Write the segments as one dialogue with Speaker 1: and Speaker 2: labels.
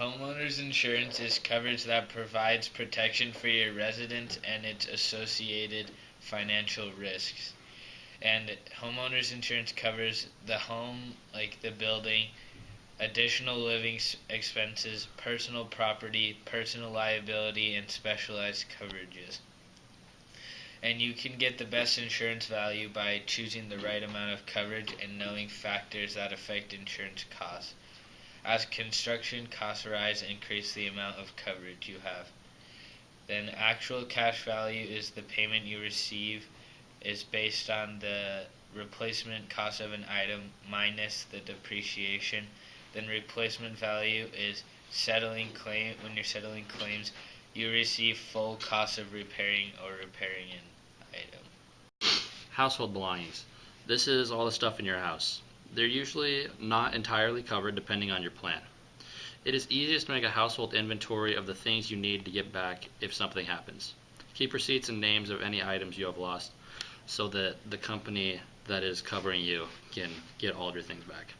Speaker 1: Homeowners insurance is coverage that provides protection for your residence and its associated financial risks. And homeowners insurance covers the home, like the building, additional living expenses, personal property, personal liability, and specialized coverages. And you can get the best insurance value by choosing the right amount of coverage and knowing factors that affect insurance costs. As construction costs rise, increase the amount of coverage you have. Then actual cash value is the payment you receive is based on the replacement cost of an item minus the depreciation. Then replacement value is when you're settling claims, you receive full cost of repairing an item.
Speaker 2: Household belongings. This is all the stuff in your house. They're usually not entirely covered depending on your plan. It is easiest to make a household inventory of the things you need to get back if something happens. Keep receipts and names of any items you have lost so that the company that is covering you can get all of your things back.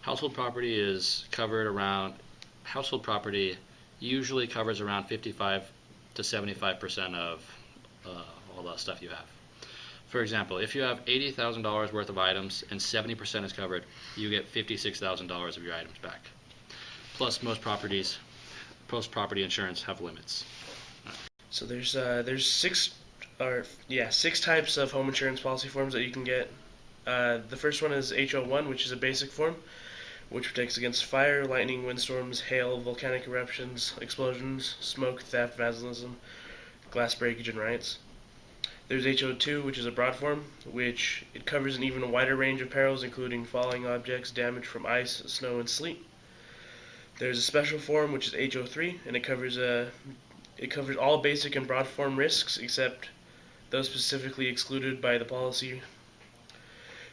Speaker 2: Household property usually covers around 55 to 75% of all the stuff you have. For example, if you have $80,000 worth of items and 70% is covered, you get $56,000 of your items back. Plus, most post-property insurance have limits.
Speaker 3: So there's six types of home insurance policy forms that you can get. The first one is HO1, which is a basic form, which protects against fire, lightning, windstorms, hail, volcanic eruptions, explosions, smoke, theft, vandalism, glass breakage, and riots. There's HO2, which is a broad form, which it covers an even wider range of perils, including falling objects, damage from ice, snow, and sleet. There's a special form, which is HO3, and it covers all basic and broad form risks, except those specifically excluded by the policy.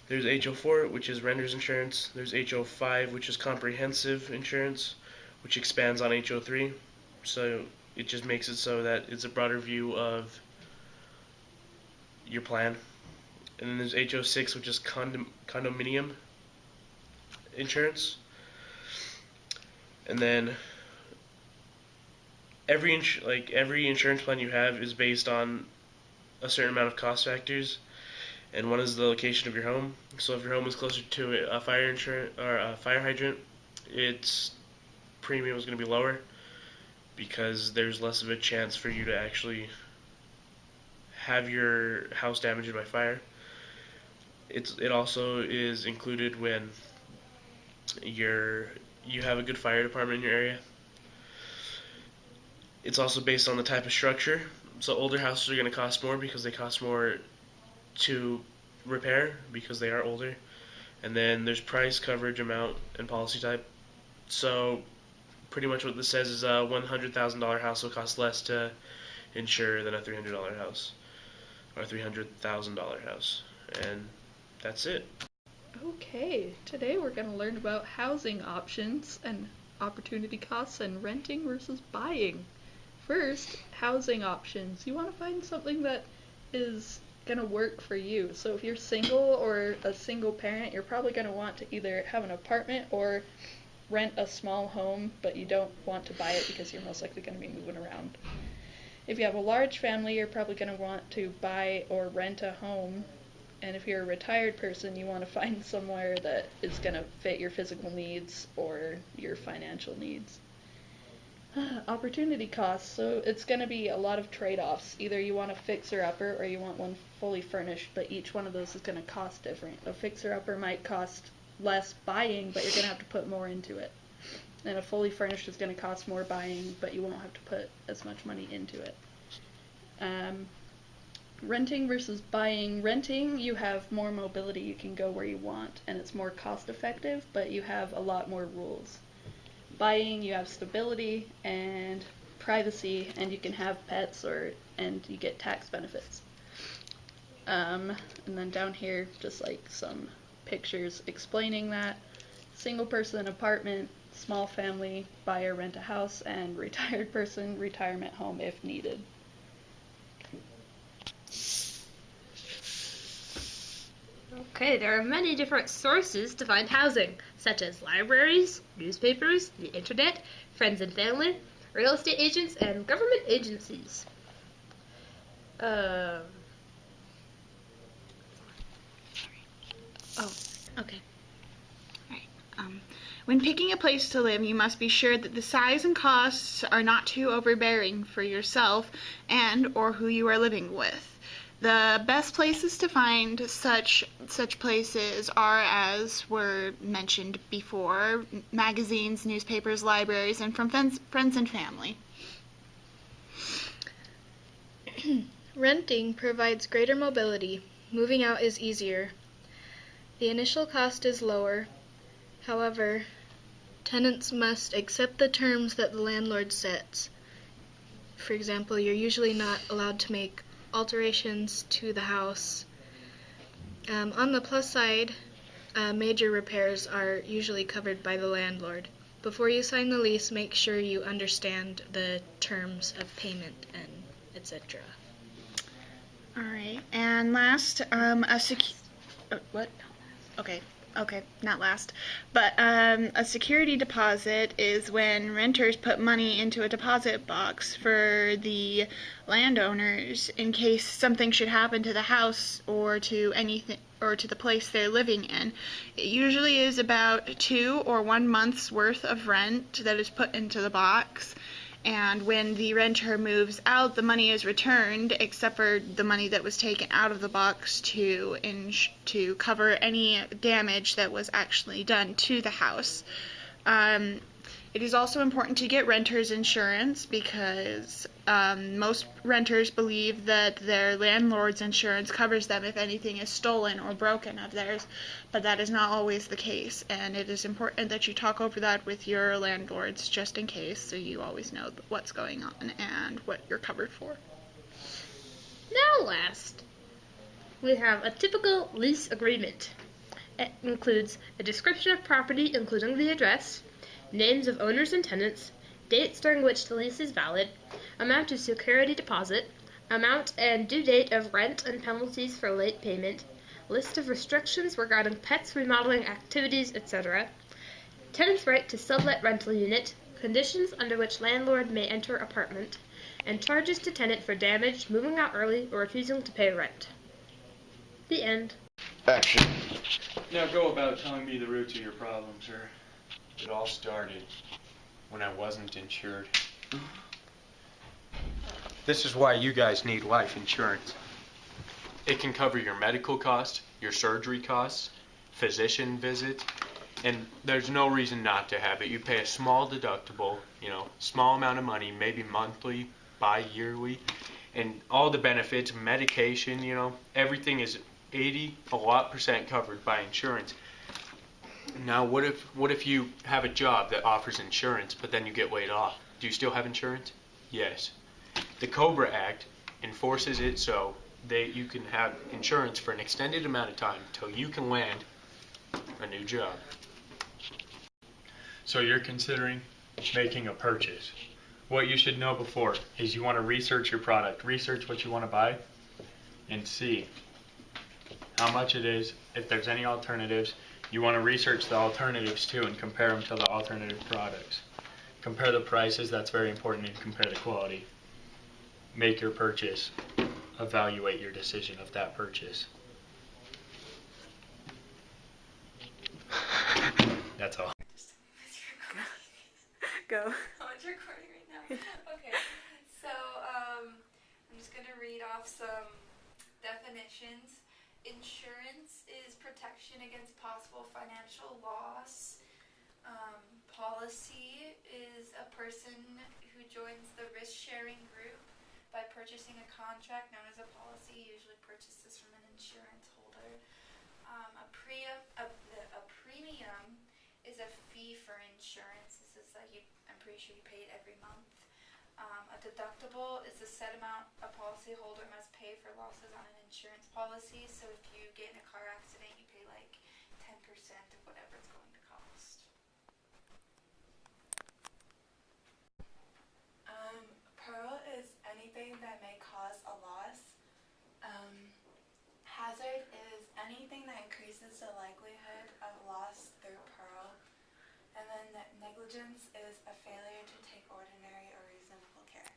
Speaker 3: There's HO4, which is renter's insurance. There's HO5, which is comprehensive insurance, which expands on HO3. So it just makes it so that it's a broader view of your plan. And then there's HO6, which is condominium insurance. And then every insurance plan you have is based on a certain amount of cost factors, and one is the location of your home. So if your home is closer to a fire hydrant, its premium is going to be lower because there's less of a chance for you to actually have your house damaged by fire. It also is included when you have a good fire department in your area. It's also based on the type of structure. So older houses are going to cost more because they cost more to repair because they are older. And then there's price, coverage, amount, and policy type. So pretty much what this says is a $100,000 house will cost less to insure than a $300 house or $300,000 house. And that's it.
Speaker 4: Okay, today we're going to learn about housing options and opportunity costs and renting versus buying. First, housing options. You want to find something that is going to work for you. So if you're single or a single parent, you're probably going to want to either have an apartment or rent a small home, but you don't want to buy it because you're most likely going to be moving around. If you have a large family, you're probably going to want to buy or rent a home. And if you're a retired person, you want to find somewhere that is going to fit your physical needs or your financial needs. Opportunity costs. So it's going to be a lot of trade-offs. Either you want a fixer-upper or you want one fully furnished, but each one of those is going to cost different. A fixer-upper might cost less buying, but you're going to have to put more into it. And a fully furnished is going to cost more buying, but you won't have to put as much money into it. Renting versus buying. Renting, you have more mobility. You can go where you want, and it's more cost effective, but you have a lot more rules. Buying, you have stability and privacy, and you can have pets and you get tax benefits. And then down here, just like some pictures explaining that. Single person apartment, small family, buy or rent a house, and retired person, retirement home if needed.
Speaker 5: Okay, there are many different sources to find housing, such as libraries, newspapers, the internet, friends and family, real estate agents, and government agencies.
Speaker 6: Oh, okay. Alright. When picking a place to live, you must be sure that the size and costs are not too overbearing for yourself and or who you are living with. The best places to find such places are, as were mentioned before, magazines, newspapers, libraries, and from friends and family.
Speaker 7: Renting provides greater mobility. Moving out is easier. The initial cost is lower. However, tenants must accept the terms that the landlord sets. For example, you're usually not allowed to make alterations to the house. On the plus side, major repairs are usually covered by the landlord. Before you sign the lease, make sure you understand the terms of payment and etc.
Speaker 6: All right, and last, what? Okay, not last. But a security deposit is when renters put money into a deposit box for the landowners in case something should happen to the house or to anything or to the place they're living in. It usually is about 2 or 1 month's worth of rent that is put into the box. And when the renter moves out, the money is returned, except for the money that was taken out of the box to cover any damage that was actually done to the house. It is also important to get renter's insurance because most renters believe that their landlord's insurance covers them if anything is stolen or broken of theirs, but that is not always the case, and it is important that you talk over that with your landlords just in case, so you always know what's going on and what you're covered for.
Speaker 5: Now last, we have a typical lease agreement. It includes a description of property including the address, names of owners and tenants, dates during which the lease is valid, amount of security deposit, amount and due date of rent and penalties for late payment, list of restrictions regarding pets, remodeling activities, etc., tenant's right to sublet rental unit, conditions under which landlord may enter apartment, and charges to tenant for damage, moving out early, or refusing to pay rent. The end.
Speaker 8: Action.
Speaker 9: Now go about telling me the roots of your problem, sir.
Speaker 10: It all started when I wasn't insured. This is why you guys need life insurance. It can cover your medical costs, your surgery costs, physician visits, and there's no reason not to have it. You pay a small deductible, small amount of money, maybe monthly, bi-yearly, and all the benefits, medication, everything is 80% covered by insurance. Now, what if you have a job that offers insurance, but then you get laid off? Do you still have insurance? Yes. The COBRA Act enforces it so you can have insurance for an extended amount of time until you can land a new job.
Speaker 9: So you're considering making a purchase. What you should know before is you want to research your product, research what you want to buy, and see how much it is, if there's any alternatives. You want to research the alternatives too and compare them to the alternative products. Compare the prices, that's very important, and compare the quality. Make your purchase. Evaluate your decision of that purchase. That's all.
Speaker 6: Go.
Speaker 11: Oh, it's recording right now. Okay, so I'm just going to read off some definitions. Insurance is protection against possible financial loss. Policy is a person who joins the risk-sharing group by purchasing a contract known as a policy, usually purchases from an insurance holder. A premium is a fee for insurance. This is I'm pretty sure you pay it every month. A deductible is the set amount a policyholder must pay for losses on an insurance policy. So if you get in a car accident, you pay like 10% of whatever it's going to cost.
Speaker 12: Peril is anything that may cause a loss. Hazard is anything that increases the likelihood of loss through peril. And then negligence is a failure to take ordinary or reasonable care.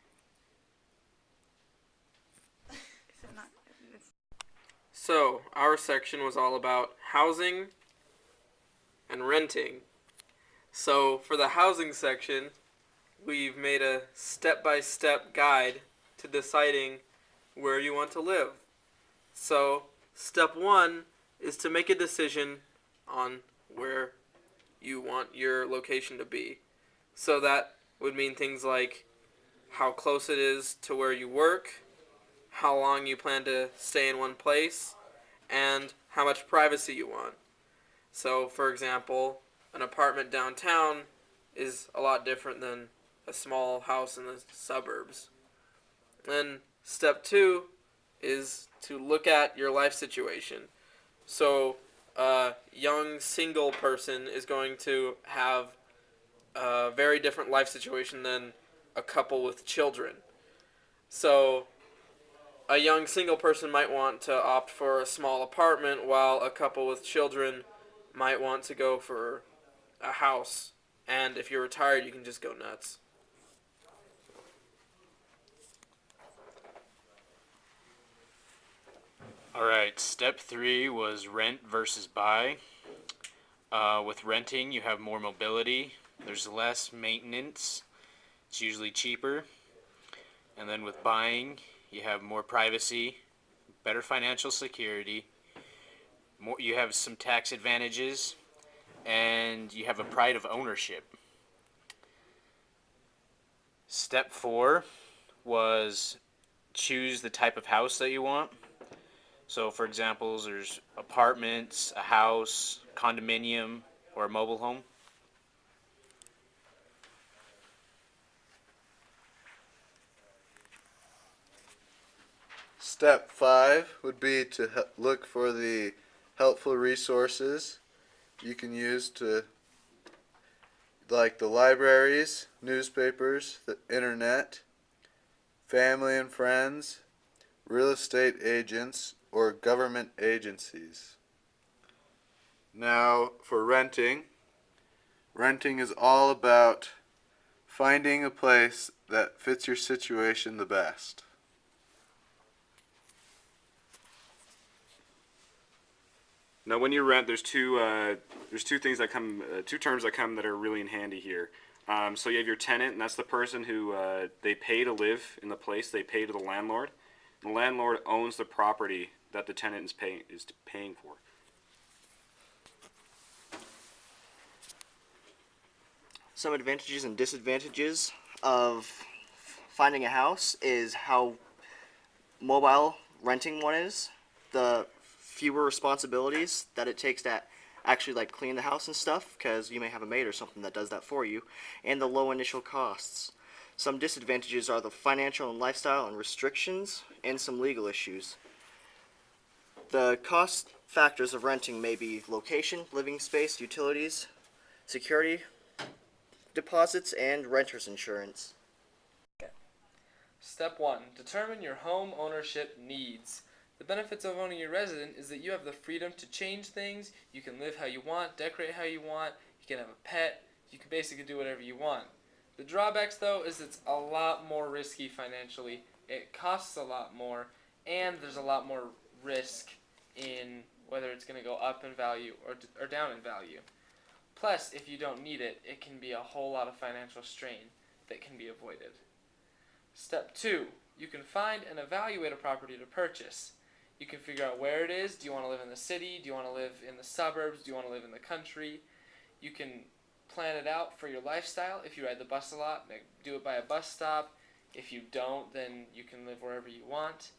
Speaker 8: So, our section was all about housing and renting. So, for the housing section, we've made a step-by-step guide to deciding where you want to live. So, step 1 is to make a decision on where you want your location to be. So that would mean things like how close it is to where you work, how long you plan to stay in one place, and how much privacy you want. So, for example, an apartment downtown is a lot different than a small house in the suburbs. Then step 2 is to look at your life situation. So a young single person is going to have a very different life situation than a couple with children. So a young single person might want to opt for a small apartment, while a couple with children might want to go for a house. And if you're retired, you can just go nuts.
Speaker 2: Alright, step 3 was rent versus buy. With renting, you have more mobility. There's less maintenance. It's usually cheaper. And then with buying, you have more privacy, better financial security, you have some tax advantages, and you have a pride of ownership. Step 4 was choose the type of house that you want. So for example, there's apartments, a house, condominium, or a mobile home.
Speaker 13: Step 5 would be to look for the helpful resources you can use to, like the libraries, newspapers, the internet, family and friends, real estate agents, or government agencies. Now, for renting, renting is all about finding a place that fits your situation the best.
Speaker 14: Now, when you rent, there's two things that come, two terms that come that are really in handy here. So you have your tenant, and that's the person who they pay to live in the place. They pay to the landlord. The landlord owns the property that the tenant is paying for.
Speaker 15: Some advantages and disadvantages of finding a house is how mobile renting one is, the fewer responsibilities that it takes to actually like clean the house and stuff, because you may have a maid or something that does that for you, and the low initial costs. Some disadvantages are the financial and lifestyle and restrictions, and some legal issues. The cost factors of renting may be location, living space, utilities, security deposits, and renter's insurance.
Speaker 8: Step 1. Determine your home ownership needs. The benefits of owning your resident is that you have the freedom to change things, you can live how you want, decorate how you want, you can have a pet, you can basically do whatever you want. The drawbacks, though, is it's a lot more risky financially, it costs a lot more, and there's a lot more risk in whether it's going to go up in value or down in value. Plus, if you don't need it, it can be a whole lot of financial strain that can be avoided. Step 2. You can find and evaluate a property to purchase. You can figure out where it is. Do you want to live in the city? Do you want to live in the suburbs? Do you want to live in the country? You can plan it out for your lifestyle. If you ride the bus a lot, do it by a bus stop. If you don't, then you can live wherever you want.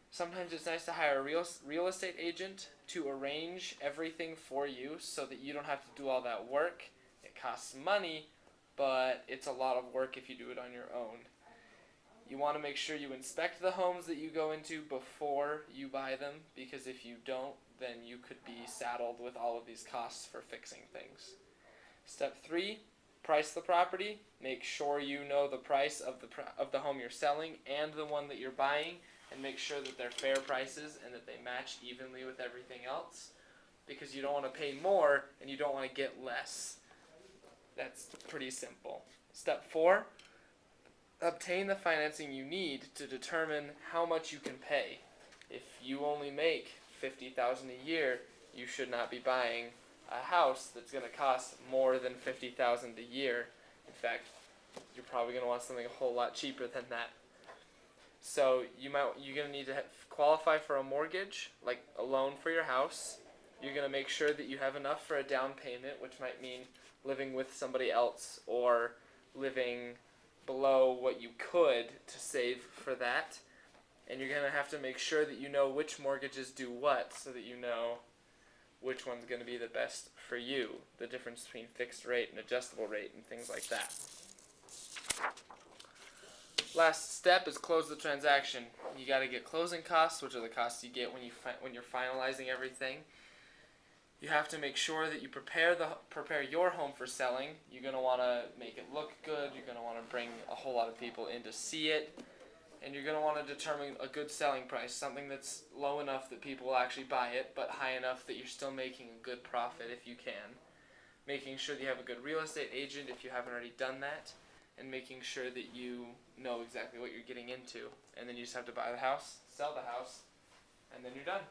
Speaker 8: Sometimes it's nice to hire a real estate agent to arrange everything for you so that you don't have to do all that work. It costs money, but it's a lot of work if you do it on your own. You want to make sure you inspect the homes that you go into before you buy them, because if you don't, then you could be saddled with all of these costs for fixing things. Step 3, price the property. Make sure you know the price of the home you're selling and the one that you're buying and make sure that they're fair prices and that they match evenly with everything else, because you don't want to pay more and you don't want to get less. That's pretty simple. Step 4, obtain the financing you need to determine how much you can pay. If you only make $50,000 a year, you should not be buying a house that's going to cost more than $50,000 a year. In fact, you're probably going to want something a whole lot cheaper than that. So you're going to need to qualify for a mortgage, like a loan for your house. You're going to make sure that you have enough for a down payment, which might mean living with somebody else or living below what you could to save for that. And you're going to have to make sure that you know which mortgages do what, so that you know which one's going to be the best for you, the difference between fixed rate and adjustable rate and things like that. Last step is close the transaction. You got to get closing costs, which are the costs you get when you're finalizing everything. You have to make sure that you prepare your home for selling. You're going to want to make it look good. You're going to want to bring a whole lot of people in to see it. And you're going to want to determine a good selling price, something that's low enough that people will actually buy it, but high enough that you're still making a good profit if you can. Making sure that you have a good real estate agent if you haven't already done that, and making sure that you know exactly what you're getting into. And then you just have to buy the house, sell the house, and then you're done.